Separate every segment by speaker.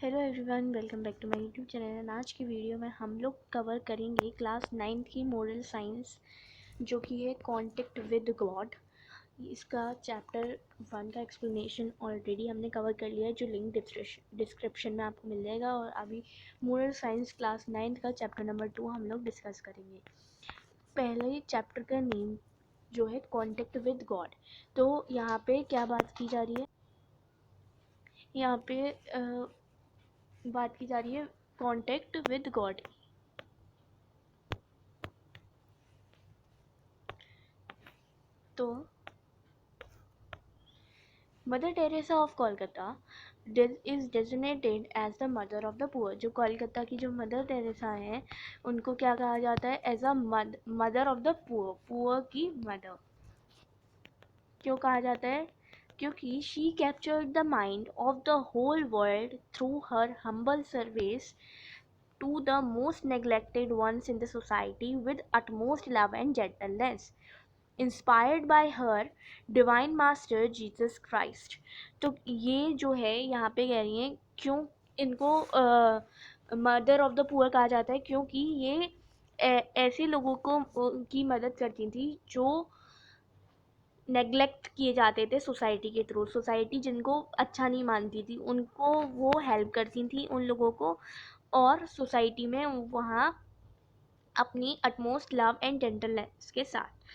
Speaker 1: Hello everyone, welcome back to my YouTube channel. And आज की video में हम लोग कवर करेंगे क्लास 9th की मोरल साइंस, जो कि है कॉन्टेक्ट विद गॉड। इसका चैप्टर 1 का एक्सप्लेनेशन ऑलरेडी हमने कवर कर लिया है, जो लिंक डिस्क्रिप्शन में आपको मिल जाएगा। और अभी मोरल साइंस क्लास 9th का चैप्टर नंबर 2 हम लोग डिस्कस करेंगे। पहले चैप्टर का नेम जो है कॉन्टेक्ट विद गॉड। तो यहाँ पे क्या बात की जा रही है, यहाँ पे बात की जा रही है कॉन्टेक्ट विद गॉड। तो mother Teresa of Kolkata is designated as the mother of the poor. जो कोलकाता की जो मदर टेरेसा है, उनको क्या कहा जाता है? As a mother of the poor, poor की मदर। क्यों कहा जाता है? क्योंकि she captured the mind of the whole world through her humble service to the most neglected ones in the society with utmost love and gentleness, inspired by her divine master Jesus Christ। तो ये जो है यहाँ पे कह रही हैं, क्यों इनको मदर ऑफ द पुअर कहा जाता है? क्योंकि ये ऐसे लोगों को की मदद करती थी जो नेग्लेक्ट किए जाते थे सोसाइटी के थ्रू। सोसाइटी जिनको अच्छा नहीं मानती थी, उनको वो हेल्प करती थी, उन लोगों को। और सोसाइटी में वहाँ अपनी अटमोस्ट लव एंड जेंटलनेस के साथ।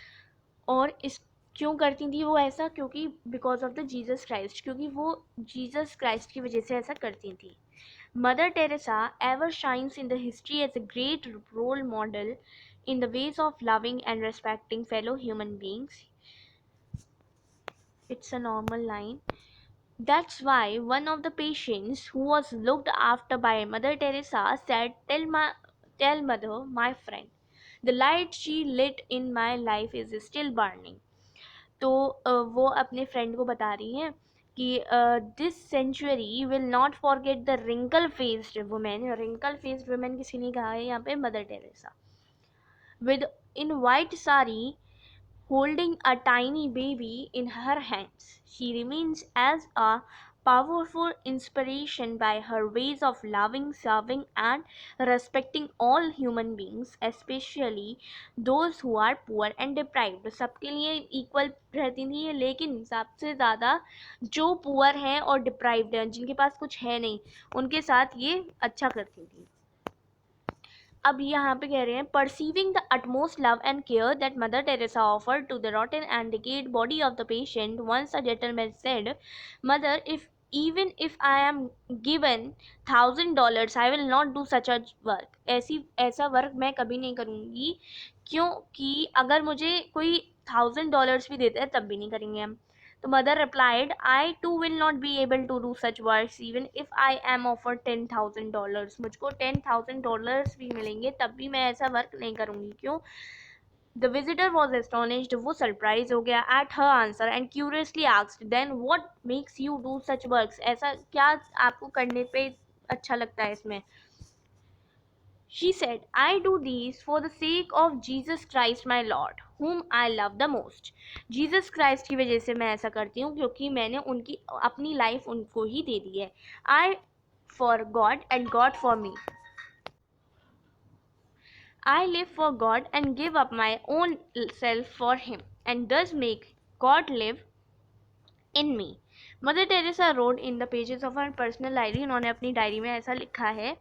Speaker 1: और इस क्यों करती थी वो ऐसा? क्योंकि because of the Jesus Christ, क्योंकि वो जीसस क्राइस्ट की वजह से ऐसा करती थी। Mother Teresa ever shines in the history as a great role model in the ways of loving and respecting fellow human beings. It's a normal line. That's why one of the patients who was looked after by Mother Teresa said, Tell Mother, my friend, the light she lit in my life is still burning." तो वो अपने friend को बता रही हैं कि this century will not forget the wrinkle faced women. Wrinkle faced women किसी ने कहा है यहाँ पे? Mother Teresa. With in white sari, holding a tiny baby in her hands. She remains as a powerful inspiration by her ways of loving, serving, and respecting all human beings, especially those who are poor and deprived. सबके लिए equal रहती थी, लेकिन सबसे ज़्यादा जो poor हैं और डिप्राइव्ड हैं, जिनके पास कुछ है नहीं, उनके साथ ये अच्छा करती थी। अब यहाँ पे कह रहे हैं, perceiving the utmost love and care that mother Teresa offered to the rotten and decayed body of the patient, once a gentleman said, "Mother, even if I am given $1,000, I will not do such a work." ऐसा work मैं कभी नहीं करूँगी, क्योंकि अगर मुझे कोई $1,000 भी देते हैं तब भी नहीं करेंगे हम। तो mother replied, "I too will not be able to do such works even if I am offered $10,000." मुझको $10,000 भी मिलेंगे तब भी मैं ऐसा वर्क नहीं करूँगी। क्यों? The visitor was astonished. वो सरप्राइज हो गया at her answer and curiously asked, "Then what makes you do such works?" ऐसा क्या आपको करने पे अच्छा लगता है इसमें? She said, "I do these for the sake of Jesus Christ my Lord, whom I love the most." Jesus Christ की वजह से मैं ऐसा करती हूँ, क्योंकि मैंने उनकी अपनी लाइफ उनको ही दे दी है। I for God and God for me. I live for God and give up my own self for Him, and thus make God live in me. Mother Teresa wrote in the pages of her personal diary, उन्होंने अपनी diary में ऐसा लिखा है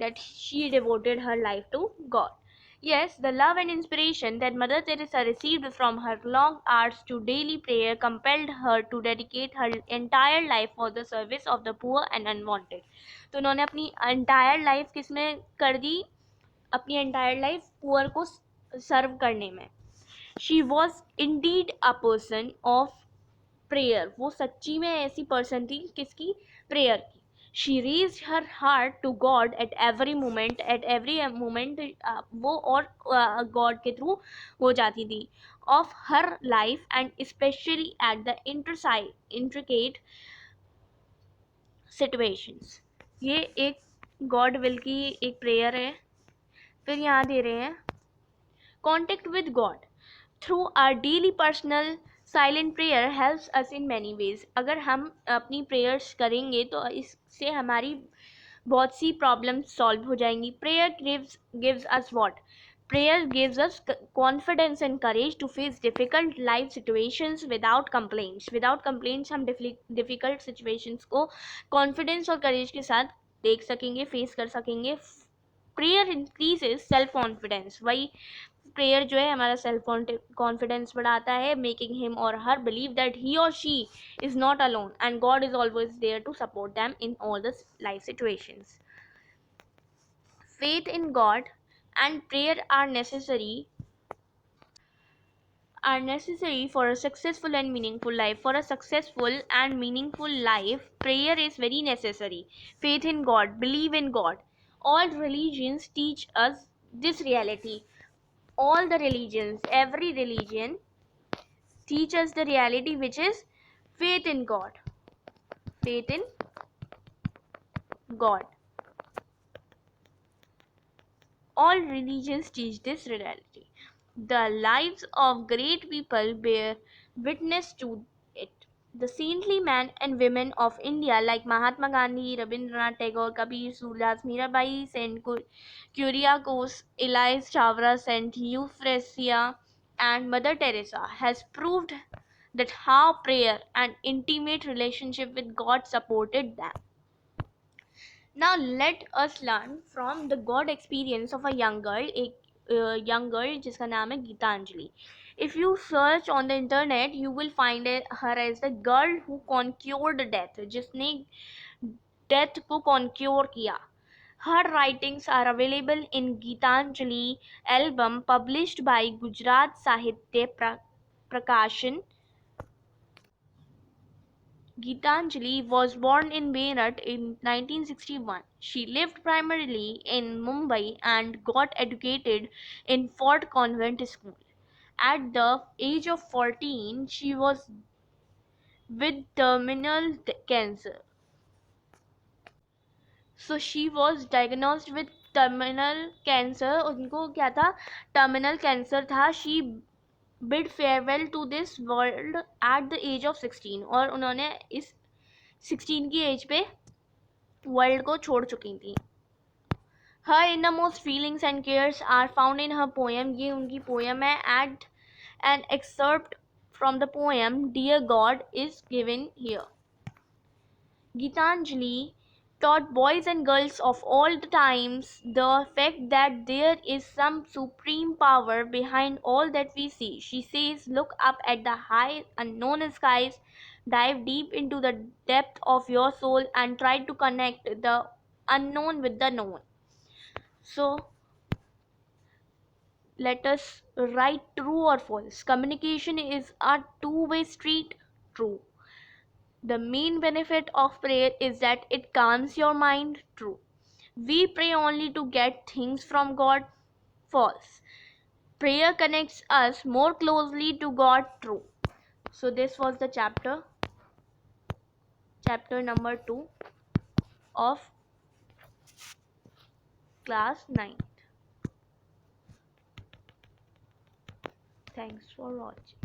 Speaker 1: that she devoted her life to God. Yes, the love and inspiration that Mother Teresa received from her long hours to daily prayer compelled her to dedicate her entire life for the service of the poor and unwanted. तो उन्होंने अपनी entire life किसमें कर दी? अपनी entire life poor को सर्व करने में। She was indeed a person of prayer. वो सच्ची में ऐसी पर्सन थी किसकी? प्रेयर की। She raised her heart to God at every moment. वो और God के थ्रू हो जाती थी of her life, and especially at the intricate situations. ये एक God will की एक प्रेयर है। फिर यहाँ दे रहे हैं, contact with God through our daily personal silent prayer helps us in many ways. अगर हम अपनी प्रेयर्स करेंगे तो इससे हमारी बहुत सी प्रॉब्लम्स सॉल्व हो जाएंगी. Prayer gives us what? Prayer gives us confidence and courage to face difficult life situations without complaints. Without complaints हम difficult situations को confidence और courage के साथ देख सकेंगे, face कर सकेंगे. Prayer increases self confidence. वही प्रेयर जो है हमारा सेल्फ कॉन्फिडेंस बढ़ाता है, मेकिंग हिम और हर बिलीव दैट ही और she is not alone and God is always there to support them in all the life situations. Faith in God and prayer are necessary for a successful and meaningful life. For a successful and meaningful life, prayer is very necessary. Faith in God, believe in God. All religions teach us this reality. All the religions, every religion teach us the reality, which is faith in God. Faith in God. All religions teach this reality. The lives of great people bear witness to it. The saintly men and women of India like Mahatma Gandhi, Rabindranath Tagore, Kabir, Surdas, Mirabai, Saint Kyriakos, Elias Chavra, Saint Euphrasia, and Mother Teresa has proved that how prayer and intimate relationship with God supported them. Now let us learn from the God experience of a young girl, young girl जिसका नाम है Geetanjali. If you search on the internet, you will find her as the girl who conquered death, जिसने death को conquer किया. Her writings are available in Geetanjali album published by Gujarat Sahitya Prakashan. Geetanjali was born in Meerut in 1961. She lived primarily in Mumbai and got educated in Fort Convent School. At the age of 14, she was with terminal cancer. So she was diagnosed with terminal cancer. उनको क्या था? Terminal cancer था. She bid farewell to this world at the age of 16. और उन्होंने इस 16 की as पे world को छोड़ चुकी थी. Her innermost feelings and cares are found in her poem. ये उनकी पोएम है. And an excerpt from the poem Dear God is given here. Geetanjali taught boys and girls of all the times the fact that there is some supreme power behind all that we see. She says, look up at the high unknown skies, dive deep into the depth of your soul and try to connect the unknown with the known. So let us write true or false. Communication is a two-way street. True. The main benefit of prayer is that it calms your mind. True. We pray only to get things from God. False. Prayer connects us more closely to God. True. So this was the chapter number 2 of class 9. Thanks for watching.